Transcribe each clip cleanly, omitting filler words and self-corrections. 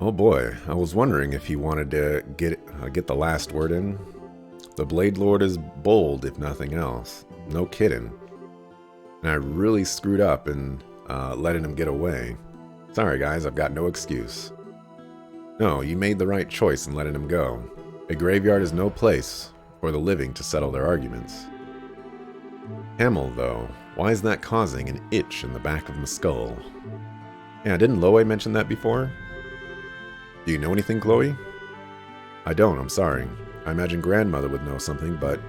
Oh boy, I was wondering if he wanted to get the last word in. The Blade Lord is bold, if nothing else. No kidding. And I really screwed up in letting him get away. Sorry guys, I've got no excuse. No, you made the right choice in letting him go. A graveyard is no place for the living to settle their arguments. Hamel, though, why is that causing an itch in the back of my skull? Yeah, didn't Loe mention that before? Do you know anything, Chloe? I don't, I'm sorry. I imagine grandmother would know something, but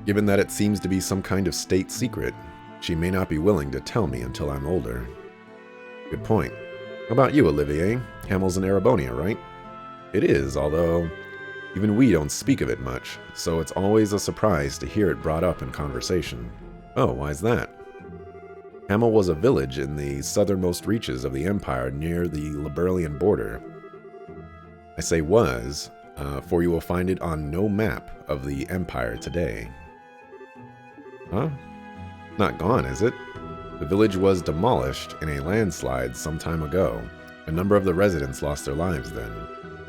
given that it seems to be some kind of state secret, she may not be willing to tell me until I'm older. Good point. How about you, Olivier? Hamel's in Erebonia, right? It is, although even we don't speak of it much, so it's always a surprise to hear it brought up in conversation. Oh, why's that? Hamel was a village in the southernmost reaches of the Empire near the Liberlian border. I say was, for you will find it on no map of the Empire today. Huh? Not gone, is it? The village was demolished in a landslide some time ago. A number of the residents lost their lives then.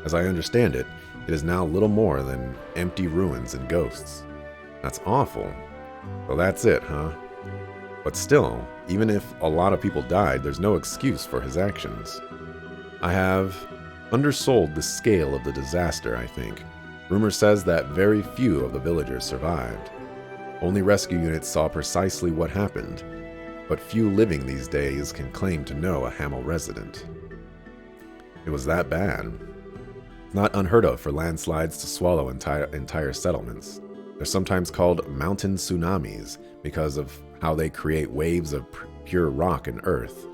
As I understand it, it is now little more than empty ruins and ghosts. That's awful. Well, that's it, huh? But still, even if a lot of people died, there's no excuse for his actions. I have undersold the scale of the disaster, I think. Rumor says that very few of the villagers survived. Only rescue units saw precisely what happened, but few living these days can claim to know a Hamel resident. It was that bad. Not unheard of for landslides to swallow entire settlements. They're sometimes called mountain tsunamis because of how they create waves of pure rock and earth.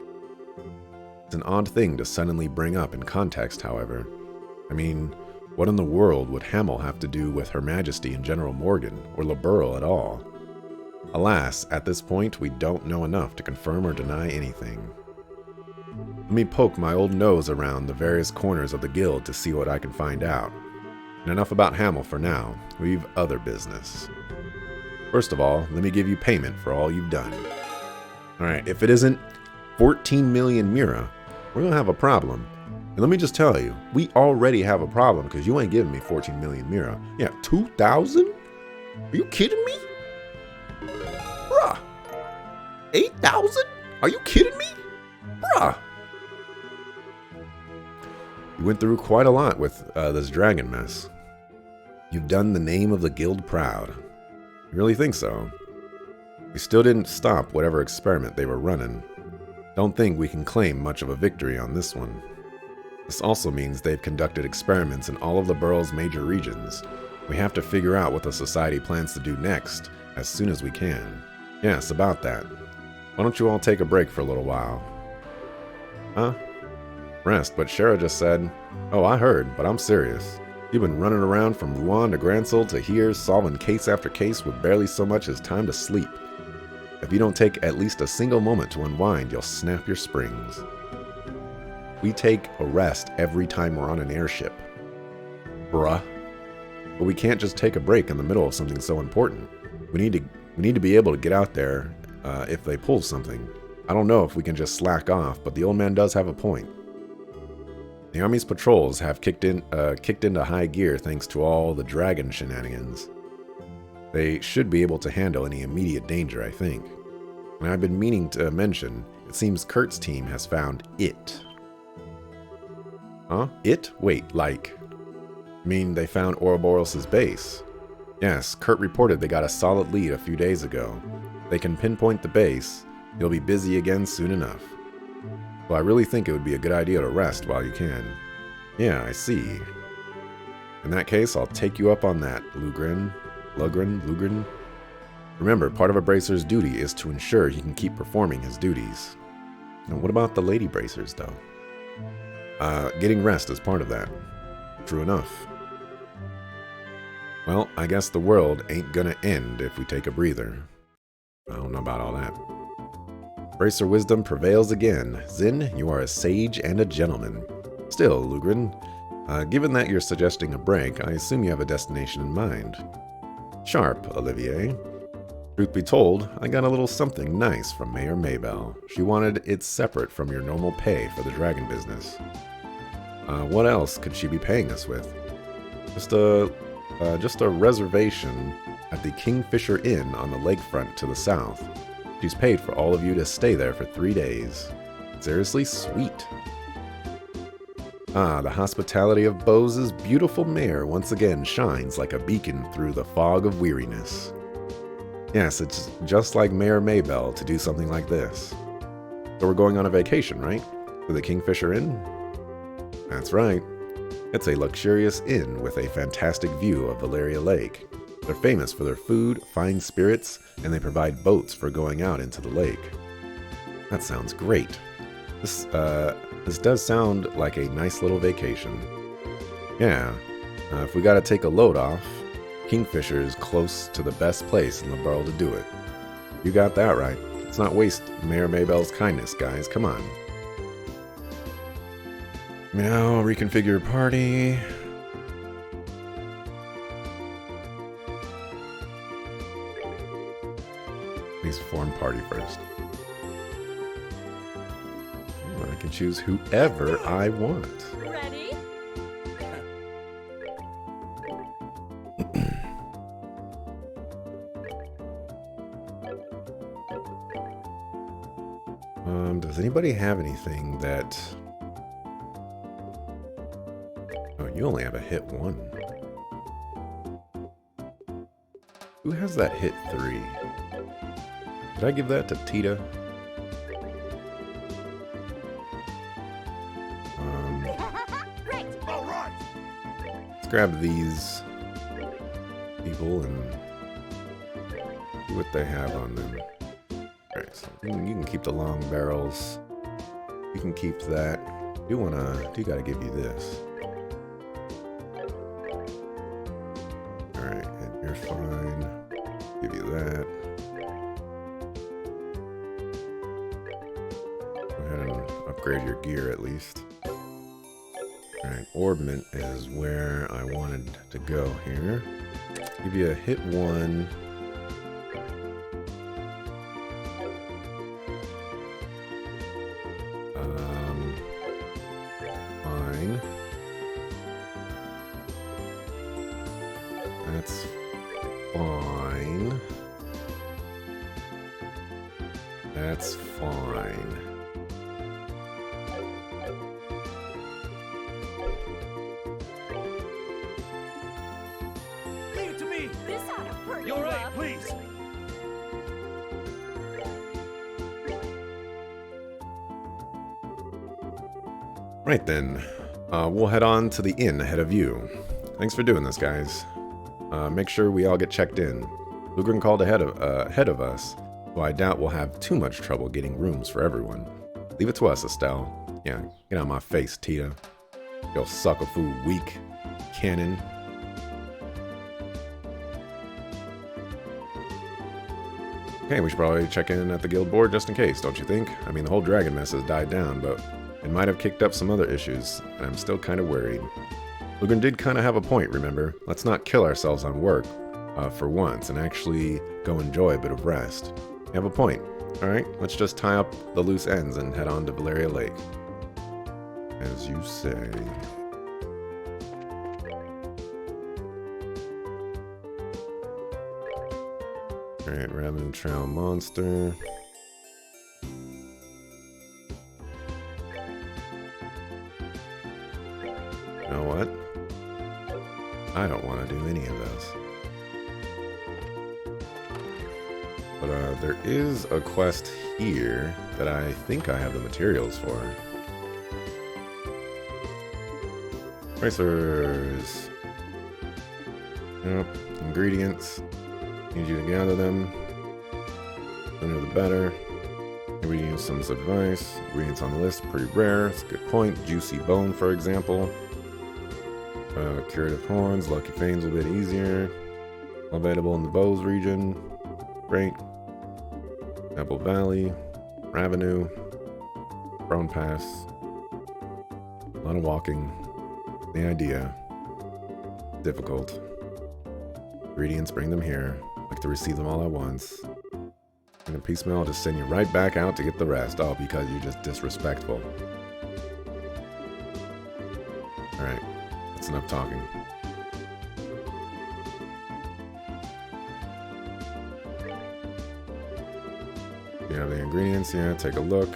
It's an odd thing to suddenly bring up in context, however. I mean, what in the world would Hamel have to do with Her Majesty and General Morgan, or Liberl at all? Alas, at this point, we don't know enough to confirm or deny anything. Let me poke my old nose around the various corners of the guild to see what I can find out. And enough about Hamel for now. We've other business. First of all, let me give you payment for all you've done. Alright, if it isn't 14 million Mira, we're gonna have a problem. And let me just tell you, we already have a problem because you ain't giving me 14 million Mira. Yeah, 2,000? Are you kidding me? Bruh. 8,000? Are you kidding me? Bruh. You went through quite a lot with this dragon mess. You've done the name of the guild proud. You really think so? We still didn't stop whatever experiment they were running. Don't think we can claim much of a victory on this one. This also means they've conducted experiments in all of the borough's major regions. We have to figure out what the society plans to do next, as soon as we can. Yes, about that. Why don't you all take a break for a little while? Huh? Rest, but Shara just said, "Oh, I heard, but I'm serious. You've been running around from Rouen to Gransel to here, solving case after case with barely so much as time to sleep. If you don't take at least a single moment to unwind, you'll snap your springs. We take a rest every time we're on an airship. Bruh. But we can't just take a break in the middle of something so important. We need to be able to get out there if they pull something. I don't know if we can just slack off, but the old man does have a point. The army's patrols have kicked into high gear thanks to all the dragon shenanigans. They should be able to handle any immediate danger, I think. And I've been meaning to mention, it seems Kurt's team has found it. Huh? It? Wait, like... I mean, they found Ouroboros' base. Yes, Kurt reported they got a solid lead a few days ago. They can pinpoint the base. You'll be busy again soon enough. Well, I really think it would be a good idea to rest while you can. Yeah, I see. In that case, I'll take you up on that, Lugrin. Remember, part of a bracer's duty is to ensure he can keep performing his duties. Now, what about the lady bracers, though? Getting rest is part of that. True enough. Well, I guess the world ain't gonna end if we take a breather. I don't know about all that. Bracer wisdom prevails again. Zin, you are a sage and a gentleman. Still, Lugrin, given that you're suggesting a break, I assume you have a destination in mind. Sharp, Olivier. Truth be told, I got a little something nice from Mayor Maybell. She wanted it separate from your normal pay for the dragon business. What else could she be paying us with? Just a reservation at the Kingfisher Inn on the lakefront to the south. She's paid for all of you to stay there for 3 days. Seriously sweet. Ah, the hospitality of Bose's beautiful mare once again shines like a beacon through the fog of weariness. Yes, it's just like Mayor Maybell to do something like this. So we're going on a vacation, right? To the Kingfisher Inn? That's right. It's a luxurious inn with a fantastic view of Valeria Lake. They're famous for their food, fine spirits, and they provide boats for going out into the lake. That sounds great. This does sound like a nice little vacation. Yeah, if we gotta take a load off, Kingfisher is close to the best place in the world to do it. You got that right. Let's not waste Mayor Maybell's kindness, guys. Come on. Now, reconfigure party. Please form party first. I can choose whoever I want. Ready? Does anybody have anything that... Oh, you only have a hit 1. Who has that hit 3? Did I give that to Tita? Great. All right. Let's grab these people and see what they have on them. Alright, so you can keep the long barrels. You can keep that. Do gotta give you this. Alright, and you're fine. Give you that. Go ahead and upgrade your gear at least. Alright, Orbment is where I wanted to go here. Give you a hit 1. Fine. That's fine. That's fine. Leave it to me. This ought to pretty You're right, rough. please. Right then, we'll head on to the inn ahead of you. Thanks for doing this, guys. Make sure we all get checked in. Lugren called ahead of us, so I doubt we'll have too much trouble getting rooms for everyone. Leave it to us, Estelle. Yeah, get out of my face, Tita. Yo, sucker food weak. Cannon. Okay, we should probably check in at the guild board just in case, don't you think? I mean, the whole dragon mess has died down, but it might have kicked up some other issues, and I'm still kind of worried. Lugren did kind of have a point, remember? Let's not kill ourselves on work for once and actually go enjoy a bit of rest. You have a point. Alright, let's just tie up the loose ends and head on to Valeria Lake. As you say. Alright, Revenue Trail Monster. You know what? I don't want to do any of this. But there is a quest here that I think I have the materials for. Tracers. Yep, ingredients. Need you to gather them. The sooner the better. Maybe use some advice. Ingredients on the list, pretty rare. It's a good point. Juicy bone, for example. Curative horns, lucky fanes a bit easier. Available in the Bose region. Great. Apple Valley. Ravenue. Brown Pass. A lot of walking. The idea. Difficult. Ingredients, bring them here. like to receive them all at once. And a piecemeal, I'll just send you right back out to get the rest. Oh, because you're just disrespectful. Alright, that's enough talking. You have the ingredients, yeah, take a look.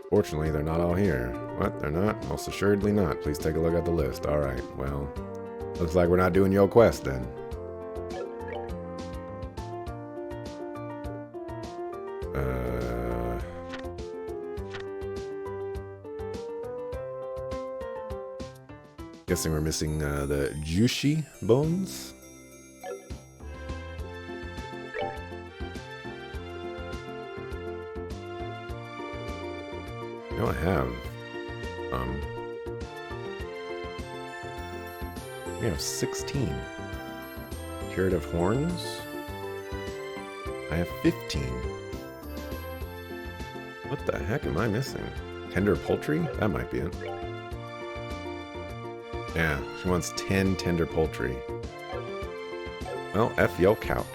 Fortunately, they're not all here. What? They're not? Most assuredly not. Please take a look at the list. Alright, well, looks like we're not doing your quest then. Guessing we're missing the Jushi bones. No, I have. We have 16. Curative horns. I have 15. What the heck am I missing? Tender poultry? That might be it. Yeah, she wants 10 tender poultry. Well, F your couch.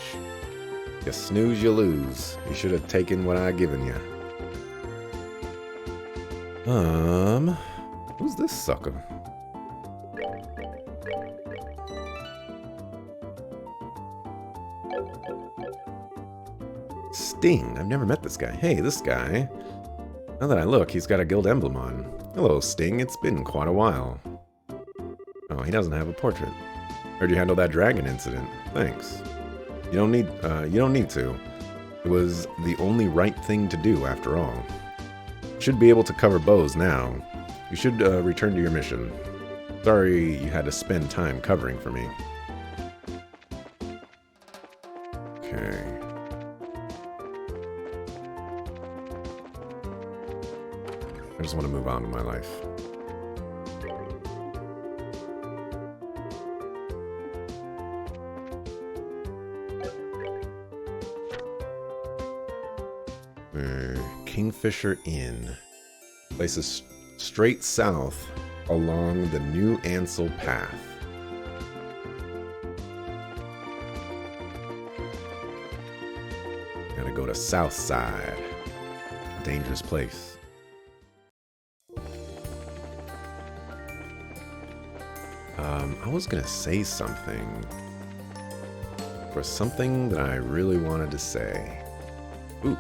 You snooze, you lose. You should have taken what I given you. Who's this sucker? Sting. I've never met this guy. Hey, this guy. Now that I look, he's got a guild emblem on. Hello, Sting. It's been quite a while. Oh, he doesn't have a portrait. Heard you handle that dragon incident. Thanks. You don't need to. It was the only right thing to do, after all. Should be able to cover bows now. You should return to your mission. Sorry you had to spend time covering for me. Okay. I just want to move on with my life. Kingfisher Inn. Place is straight south along the New Ansel Path. Gotta go to South Side. Dangerous place. I was gonna say something. For something that I really wanted to say. Ooh.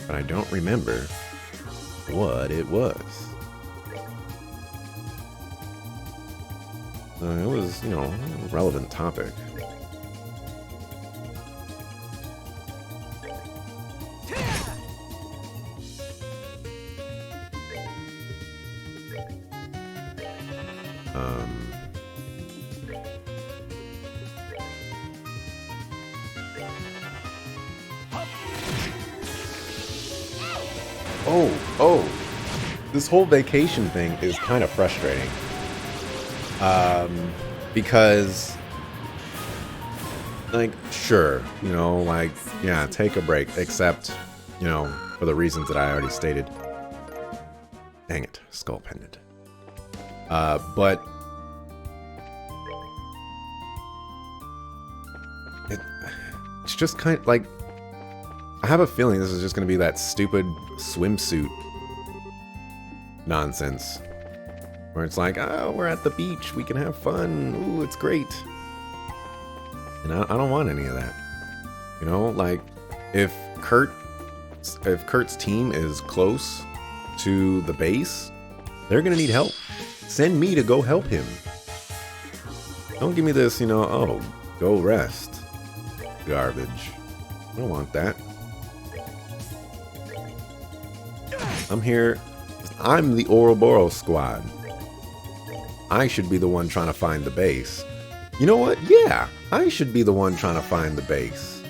But I don't remember what it was. It was, you know, a relevant topic. This whole vacation thing is kind of frustrating. Because, like, sure, you know, like, yeah, take a break, except, you know, for the reasons that I already stated. Dang it, skull pendant. But it's just kind of, like, I have a feeling this is just going to be that stupid swimsuit nonsense. Where it's like, oh, we're at the beach, we can have fun, ooh, it's great. And I don't want any of that. You know, like, if Kurt's team is close to the base, they're gonna need help. Send me to go help him. Don't give me this, you know, oh, go rest. Garbage. I don't want that. I'm here. I'm the Ouroboros squad. I should be the one trying to find the base. You know what? Yeah, I should be the one trying to find the base.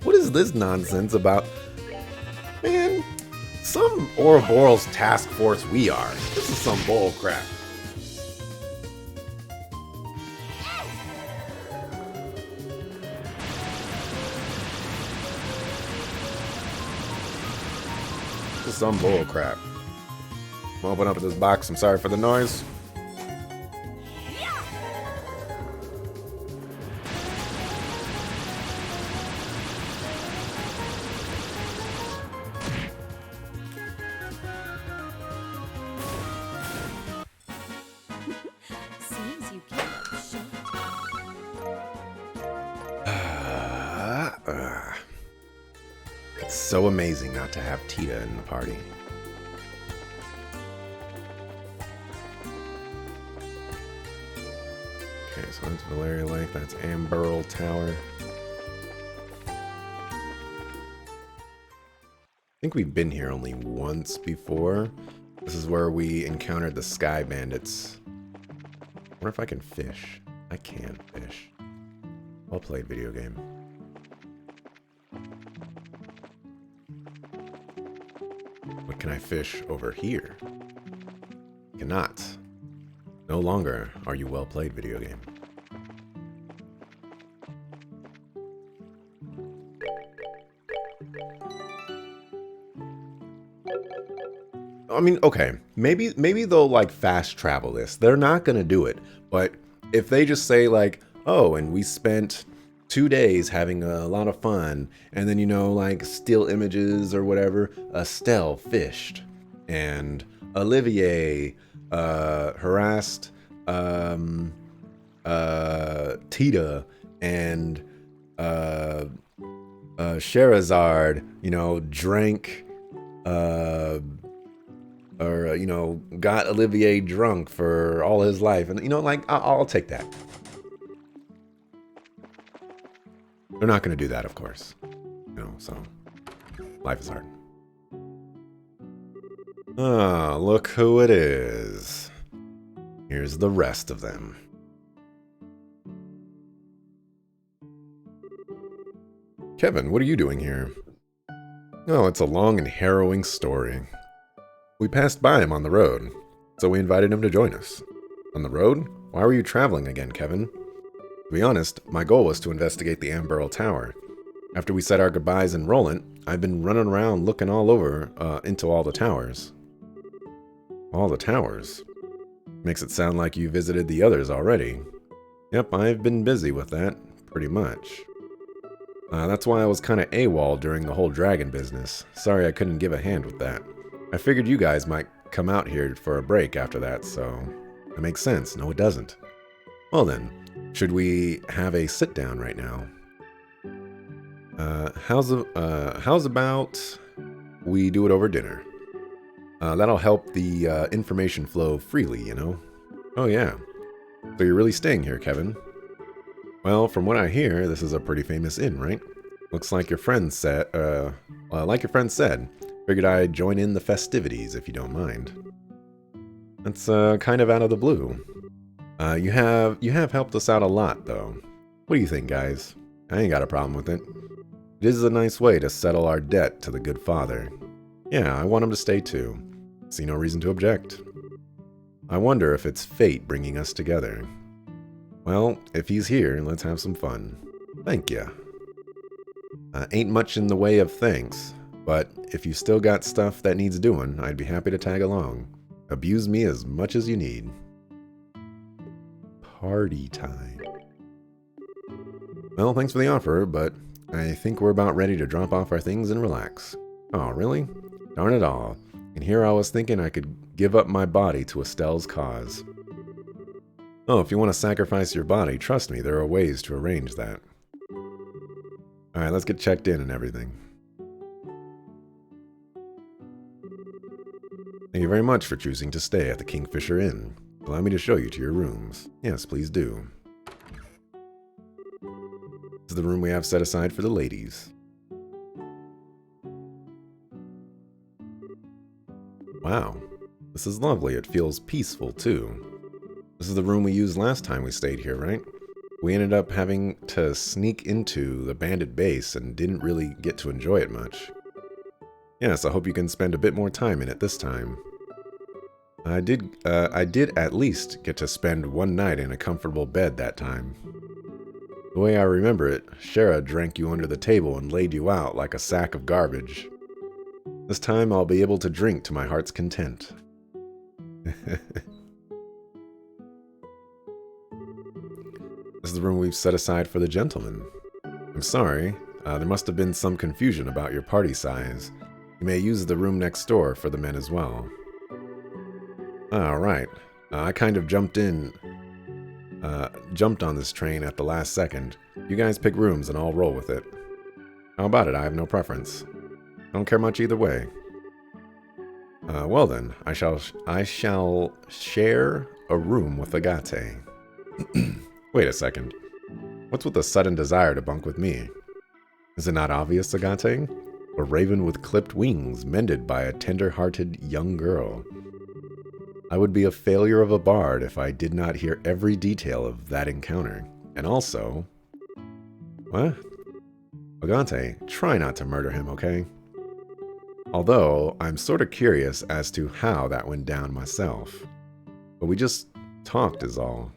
What is this nonsense about? Man, some Ouroboros task force we are. This is some bull crap. This is some bull crap. I'm open up this box. I'm sorry for the noise. so amazing not to have Tita in the party. Okay, so that's Valeria Lake, that's Amberl Tower. I think we've been here only once before. This is where we encountered the Sky Bandits. I wonder if I can fish. I can fish. Well played, video game. What can I fish over here? Cannot. No longer are you well played, video game. I mean, okay, maybe they'll like fast travel this. They're not gonna do it, but if they just say like, oh, and we spent 2 days having a lot of fun, and then, you know, like still images or whatever, Estelle fished, and Olivier harassed Tita, and Sherazard, you know, drank or you know, got Olivier drunk for all his life, and you know, like I'll take that. They're not going to do that, of course. You know, so life is hard. Ah, look who it is. Here's the rest of them. Kevin, what are you doing here? Oh, it's a long and harrowing story. We passed by him on the road, so we invited him to join us. On the road? Why were you traveling again, Kevin? To be honest, my goal was to investigate the Amberl Tower. After we said our goodbyes in Roland, I've been running around looking all over into all the towers. All the towers? Makes it sound like you visited the others already. Yep, I've been busy with that, pretty much. That's why I was kind of AWOL during the whole dragon business. Sorry I couldn't give a hand with that. I figured you guys might come out here for a break after that, so that makes sense. No, it doesn't. Well then, should we have a sit down right now? How's about we do it over dinner? That'll help the information flow freely, you know? Oh yeah. So you're really staying here, Kevin? Well, from what I hear, this is a pretty famous inn, right? Looks like your friend said, figured I'd join in the festivities if you don't mind. That's kind of out of the blue. You have helped us out a lot, though. What do you think, guys? I ain't got a problem with it. It is a nice way to settle our debt to the good father. Yeah, I want him to stay too. See no reason to object. I wonder if it's fate bringing us together. Well, if he's here, let's have some fun. Thank ya. Ain't much in the way of thanks, but if you still got stuff that needs doing, I'd be happy to tag along. Abuse me as much as you need. Party time. Well, thanks for the offer, but I think we're about ready to drop off our things and relax. Oh, really? Darn it all. And here I was thinking I could give up my body to Estelle's cause. Oh, if you want to sacrifice your body, trust me, there are ways to arrange that. Alright, let's get checked in and everything. Thank you very much for choosing to stay at the Kingfisher Inn. Allow me to show you to your rooms. Yes, please do. This is the room we have set aside for the ladies. Wow, this is lovely. It feels peaceful, too. This is the room we used last time we stayed here, right? We ended up having to sneak into the bandit base and didn't really get to enjoy it much. Yes, I hope you can spend a bit more time in it this time. I did at least get to spend one night in a comfortable bed that time. The way I remember it, Shara drank you under the table and laid you out like a sack of garbage. This time I'll be able to drink to my heart's content. This is the room we've set aside for the gentlemen. I'm sorry, there must have been some confusion about your party size. You may use the room next door for the men as well. Alright, I kind of jumped on this train at the last second. You guys pick rooms and I'll roll with it. How about it? I have no preference. Don't care much either way. Well then, I shall share a room with Agate. Wait a second. What's with the sudden desire to bunk with me? Is it not obvious, Agate? A raven with clipped wings, mended by a tender-hearted young girl. I would be a failure of a bard if I did not hear every detail of that encounter. And also... What? Agate, try not to murder him, okay? Although, I'm sort of curious as to how that went down myself. But we just talked is all.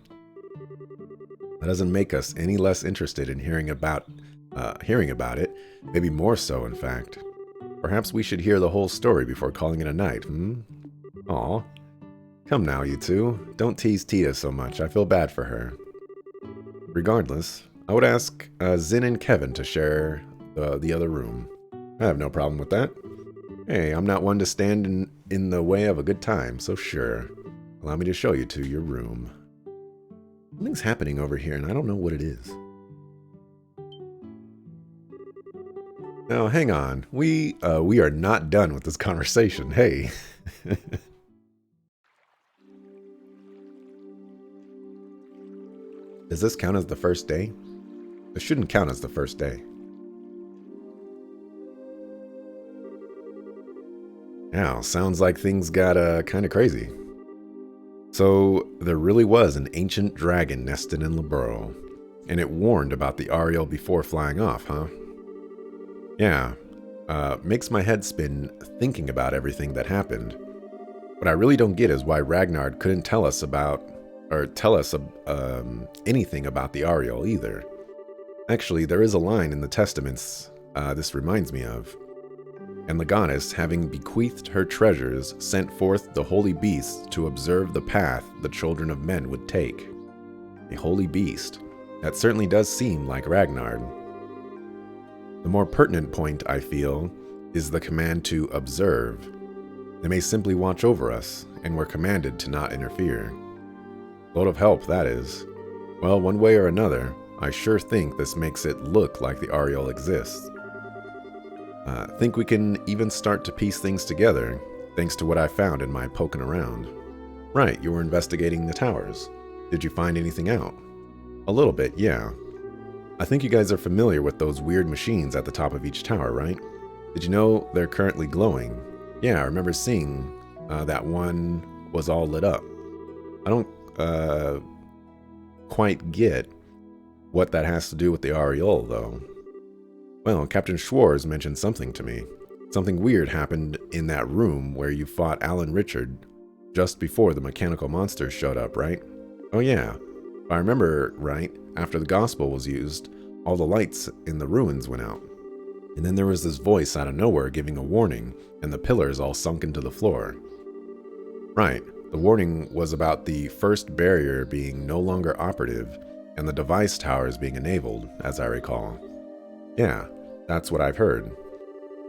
That doesn't make us any less interested in hearing about it, maybe more so, in fact. Perhaps we should hear the whole story before calling it a night, Aw. Come now, you two. Don't tease Tita so much. I feel bad for her. Regardless, I would ask Zin and Kevin to share the other room. I have no problem with that. Hey, I'm not one to stand in the way of a good time, so sure. Allow me to show you to your room. Something's happening over here, and I don't know what it is. Now, hang on. We are not done with this conversation. Hey. Does this count as the first day? This shouldn't count as the first day. Now, sounds like things got kind of crazy. So, there really was an ancient dragon nested in Liberl, and it warned about the Ariel before flying off, huh? Yeah, makes my head spin thinking about everything that happened. What I really don't get is why Ragnar couldn't tell us anything about the Ariel either. Actually, there is a line in the Testaments this reminds me of. And the goddess, having bequeathed her treasures, sent forth the holy beasts to observe the path the children of men would take. A holy beast. That certainly does seem like Ragnar. The more pertinent point, I feel, is the command to observe. They may simply watch over us, and we're commanded to not interfere. Load of help, that is. Well, one way or another, I sure think this makes it look like the Ariel exists. Think we can even start to piece things together, thanks to what I found in my poking around. Right, you were investigating the towers. Did you find anything out? A little bit, yeah. I think you guys are familiar with those weird machines at the top of each tower, right? Did you know they're currently glowing? Yeah, I remember seeing that one was all lit up. I don't quite get what that has to do with the Ariel, though. Well, Captain Schwarz mentioned something to me. Something weird happened in that room where you fought Alan Richard just before the mechanical monsters showed up, right? Oh yeah, if I remember right, after the gospel was used, all the lights in the ruins went out. And then there was this voice out of nowhere giving a warning, and the pillars all sunk into the floor. Right, the warning was about the first barrier being no longer operative, and the device towers being enabled, as I recall. Yeah, that's what I've heard.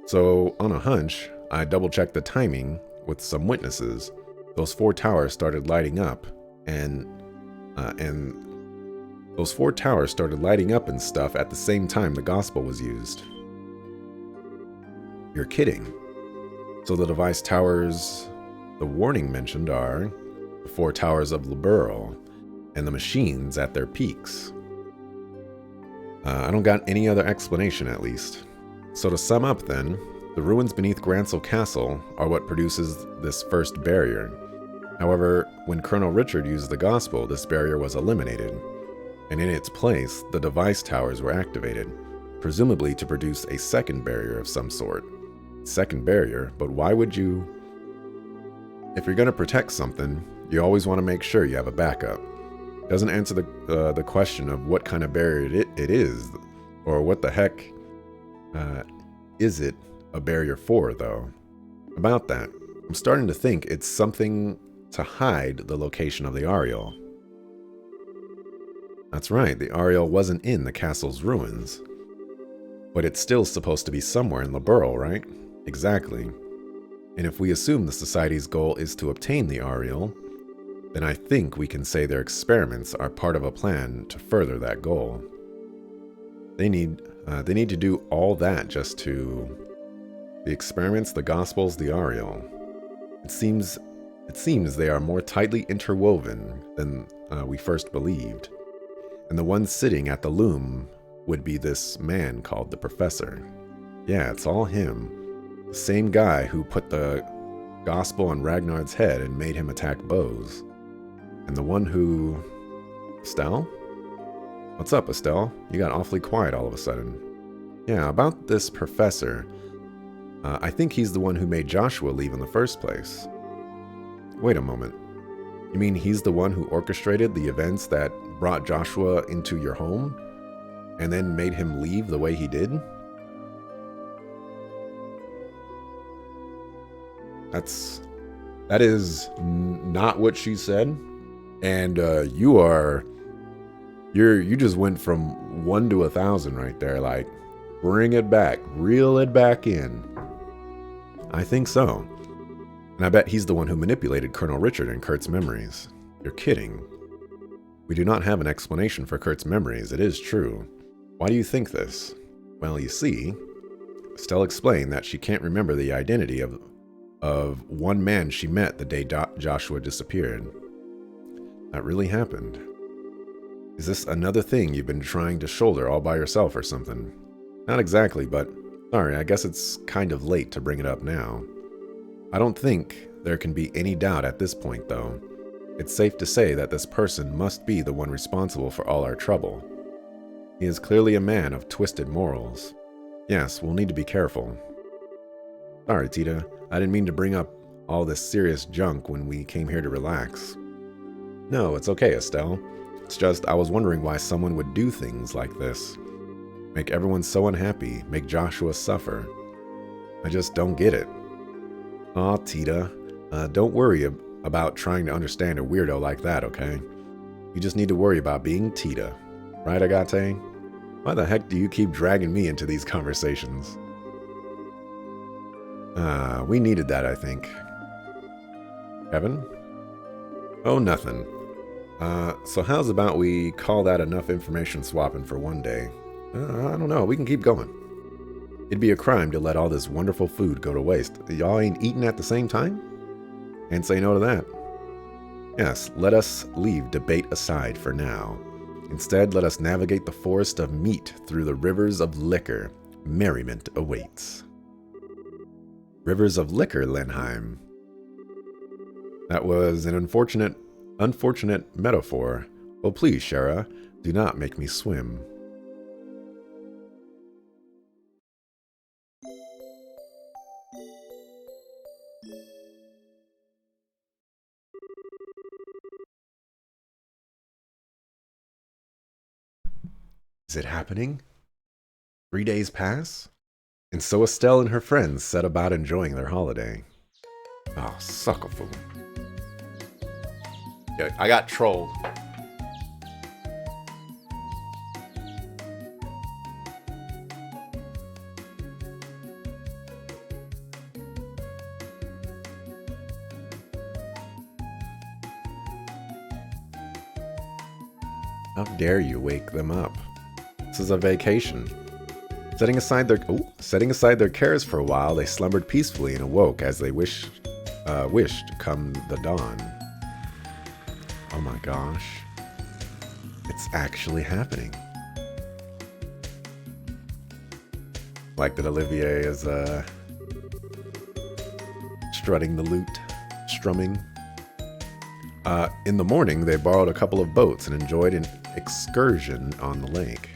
So, on a hunch, I double-checked the timing with some witnesses. Those 4 towers started lighting up, and those 4 towers started lighting up and stuff at the same time the gospel was used. You're kidding. So the device towers the warning mentioned are the 4 towers of Liberl, and the machines at their peaks. I don't got any other explanation, at least. So to sum up then, the ruins beneath Grancel Castle are what produces this first barrier. However, when Colonel Richard used the gospel, this barrier was eliminated, and in its place, the device towers were activated, presumably to produce a second barrier of some sort. Second barrier, but why would you... If you're going to protect something, you always want to make sure you have a backup. Doesn't answer the question of what kind of barrier it is, or what the heck is it a barrier for, though. About that, I'm starting to think it's something to hide the location of the Ariel. That's right, the Ariel wasn't in the castle's ruins. But it's still supposed to be somewhere in Liberl, right? Exactly. And if we assume the Society's goal is to obtain the Ariel, then I think we can say their experiments are part of a plan to further that goal. They need to do all that just to The experiments, the Gospels, the Ariel. It seems they are more tightly interwoven than we first believed. And the one sitting at the loom would be this man called the Professor. Yeah, it's all him. The same guy who put the Gospel on Ragnard's head and made him attack Bose. And the one who... Estelle? What's up, Estelle? You got awfully quiet all of a sudden. Yeah, about this Professor. I think he's the one who made Joshua leave in the first place. Wait a moment. You mean he's the one who orchestrated the events that brought Joshua into your home? And then made him leave the way he did? That is not what she said. And you just went from 1 to 1,000 right there. Like, bring it back. Reel it back in. I think so. And I bet he's the one who manipulated Colonel Richard and Kurt's memories. You're kidding. We do not have an explanation for Kurt's memories, it is true. Why do you think this? Well, you see, Estelle explained that she can't remember the identity of one man she met the day Joshua disappeared. That really happened. Is this another thing you've been trying to shoulder all by yourself or something? Not exactly, but sorry, I guess it's kind of late to bring it up now. I don't think there can be any doubt at this point, though. It's safe to say that this person must be the one responsible for all our trouble. He is clearly a man of twisted morals. Yes, we'll need to be careful. Sorry, Tita. I didn't mean to bring up all this serious junk when we came here to relax. No, it's okay, Estelle. It's just I was wondering why someone would do things like this. Make everyone so unhappy, make Joshua suffer. I just don't get it. Aw, Tita, don't worry about trying to understand a weirdo like that, okay? You just need to worry about being Tita. Right, Agate? Why the heck do you keep dragging me into these conversations? We needed that, I think. Kevin? Oh, nothing. So how's about we call that enough information swapping for one day? I don't know, we can keep going. It'd be a crime to let all this wonderful food go to waste. Y'all ain't eating at the same time? Can't say no to that. Yes, let us leave debate aside for now. Instead, let us navigate the forest of meat through the rivers of liquor. Merriment awaits. Rivers of liquor, Lenheim. That was an unfortunate metaphor. Oh, please, Shara, do not make me swim. Is it happening? 3 days pass? And so Estelle and her friends set about enjoying their holiday. Oh, suckerful. Yeah, I got trolled. How dare you wake them up? This is a vacation. Setting aside their cares for a while, they slumbered peacefully and awoke as they wished come the dawn. Oh my gosh. It's actually happening. Like that Olivier is strutting the lute, strumming. In the morning, they borrowed a couple of boats and enjoyed an excursion on the lake.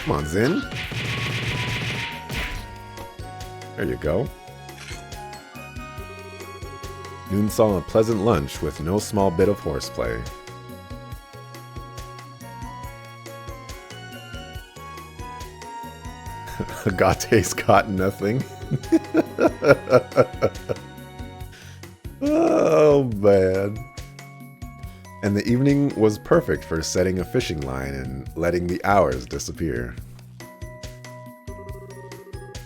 Come on, Zin. There you go. Noon saw a pleasant lunch with no small bit of horseplay. Agate's got nothing. Oh, man. And the evening was perfect for setting a fishing line and letting the hours disappear.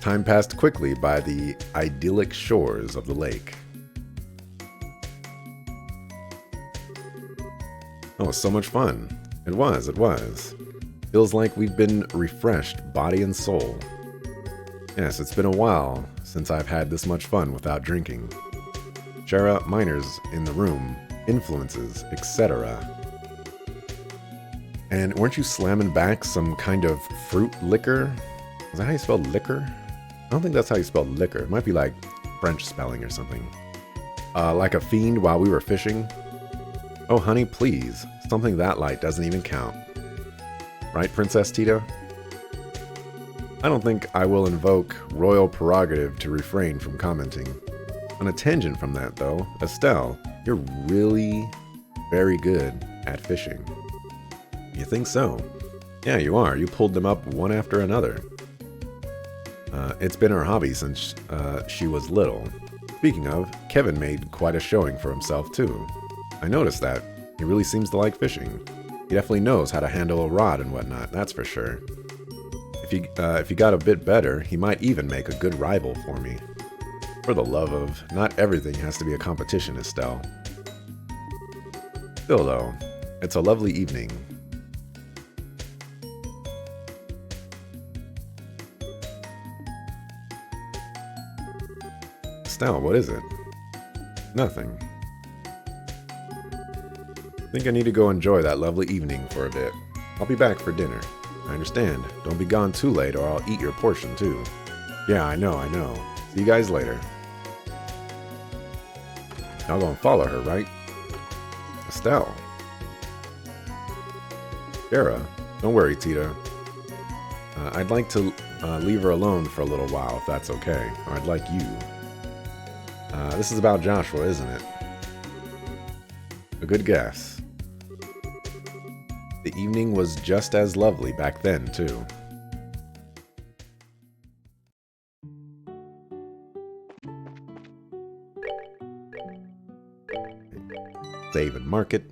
Time passed quickly by the idyllic shores of the lake. Oh, so much fun. It was. Feels like we've been refreshed, body and soul. Yes, it's been a while since I've had this much fun without drinking. Shara, minors in the room, influences, etc. And weren't you slamming back some kind of fruit liquor? Is that how you spell liquor? I don't think that's how you spell liquor. It might be like French spelling or something. Like a fiend while we were fishing? Oh, honey, please. Something that light doesn't even count. Right, Princess Tita? I don't think I will invoke royal prerogative to refrain from commenting. On a tangent from that, though, Estelle, you're really very good at fishing. You think so? Yeah, you are. You pulled them up one after another. It's been her hobby since she was little. Speaking of, Kevin made quite a showing for himself, too. I noticed that. He really seems to like fishing. He definitely knows how to handle a rod and whatnot, that's for sure. If he got a bit better, he might even make a good rival for me. For the love of, not everything has to be a competition, Estelle. Still though, it's a lovely evening. Estelle, what is it? Nothing. I think I need to go enjoy that lovely evening for a bit. I'll be back for dinner. I understand. Don't be gone too late or I'll eat your portion too. Yeah, I know. See you guys later. Y'all gonna follow her, right? Estelle. Shara, don't worry, Tita. I'd like to leave her alone for a little while, if that's okay. Or I'd like you. This is about Joshua, isn't it? A good guess. The evening was just as lovely back then, too. Save and market.